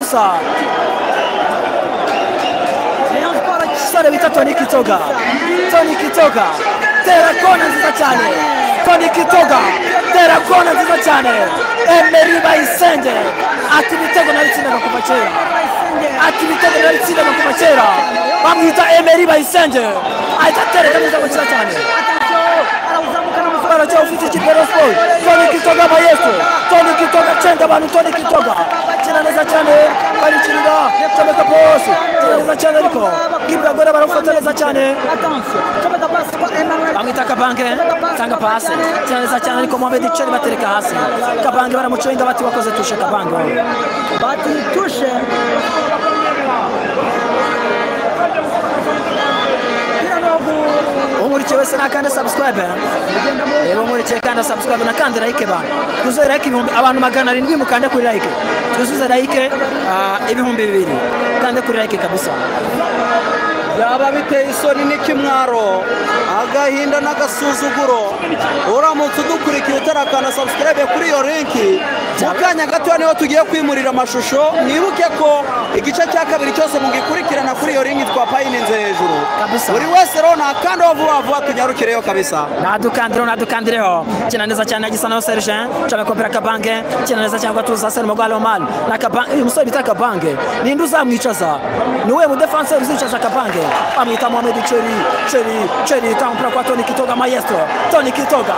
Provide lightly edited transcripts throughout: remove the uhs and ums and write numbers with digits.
ubusa. Sare bita Tony Kitoga. Tony Kitoga tera kona nziza cyane. Tony Kitoga tera kona nziza cyane. Emery Bayisenge ati ibitego nabitsindaga kuva kera. Ati ibitego nabitsindaga kuva kera. Bamwita Emery Bayisenge ahita atereka neza gukira cyane. Barajya ufite ikipe ya Sport. Tony Kitoga Maestro. Tony Kitoga cenga abantu. Tony Kitoga kina neza cyane. Barikirira cyabeka pose. Kina neza cyane ariko Gibra Gora barafata neza cyane. Bamwita Kabange tanga pase. Kina neza cyane ariko Mohamed Cheri batereka hasi. Kabange baramucenga bati wakoze tushe Kabange. Bati tushe. Umurikiye wese nakanda subscribe. Umurikiye kanda subscribe na kandi like ba. Tuzo like ibihumbi abantu 700 mukande kuri like. Tuzuze like ibihumbi 2. Kande kuri like kabisa. Yaba biteye isoni n'ikimwaro agahinda n'agasuzuguro uramutse udukurikiye utarakana subscribe kuri iyo link mukanya gato niho tugiye kwimurira amashusho nibuke ko igice cya kabiri cyose mugikurikirana kuri iyo link twapayininze hejuru buri wese rero nakandi vuba tunyarukireyo kabisa nadukandireho kina neza cyane agisa naho Serge cyane kopera Kabange kina neza cyangwa tuza Serge Mogalo Mal na Kabange uyu musore bita Kabange ninde uzamwicaza niwe mu defenseur uzicaza Kabange amwita Mohamed Cheri tampra kwa Tony Kitoga Maestro. Tony Kitoga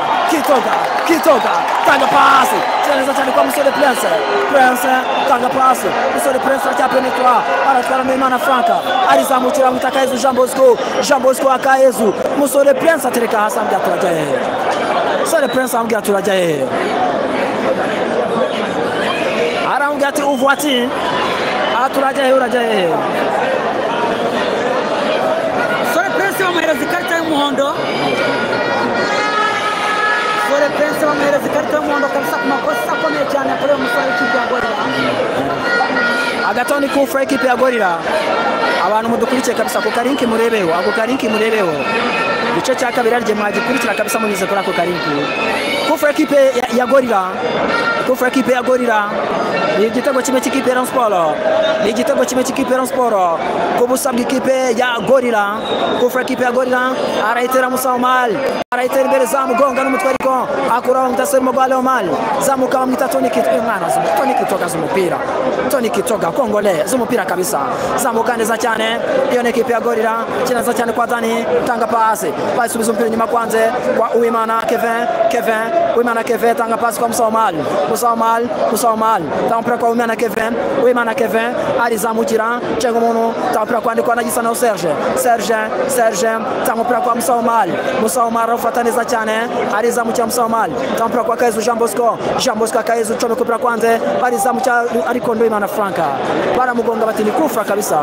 tanga pasi cyane cyane kwa musore Prince tanga pasi musore Prince acyapenetra aratwara Imana Franka arizamukira mwita Kayezu Jean Bosco Akayezu musore Prince atereka hasi ambya turajya hehe musore Prince ambya turajya hehe arambya ati uvuati aturajya hehe urajya hehe bamuhereza ikarita y'umuhondo. Sore Prince bamuhereza ikarita y'umuhondo kabisa ku makosa akomeye cyane kuri uyu musore w'ikipe ya Gorilla. Agatoni kufra ikipe ya Gorilla. Abantu mudukurikiye kabisa ako karinki murebeho. Gice cya kabiri arije mwagikurikira kabisa munyuze kuri ako karinki. Kufra ikipe ya Gorilla. Ni igitego kimwe cy'ikipe ya Rayon Sport. Kubusabwa ikipe ya Gorilla. Kufra ikipe ya Gorilla arayitera Musamal. Arayitera imbere zamugonga n'umutwe ariko akura mutaseri Mogalo Mal. Zamuka bamwita Tony Kitoga z'umupira. Tony Kitoga Kongole z'umupira kabisa. Zamuka neza cyane. Iyo ni ikipe ya Gorilla. Kinaza cyane kwa Dani tanga pase. Bayisubiza umupira nyuma kwanze kwa Uwimana Kevin tanga pase kwa Musamal. Tampra kwa Uwimana Kevin alizamukira cenga umuntu tampra kwandikwa na gisa na Serge tampra kwa Musamal rafata neza cyane alizamukira Musamal tampra kwa Kayezu Jean Bosco Kayezu chome kupra kwanze alizamukira ariko ndo Imana Franka baramugonga bati ni kufra kabisa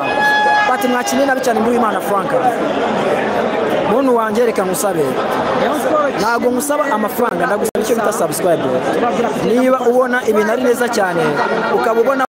bati mwakinina bicane ndo Imana Franka muntu wanje reka ngusabe ntago ngusaba amafaranga ndagusaba icyo bita subscribe niba ubona ibintu ari neza cyane ukabubona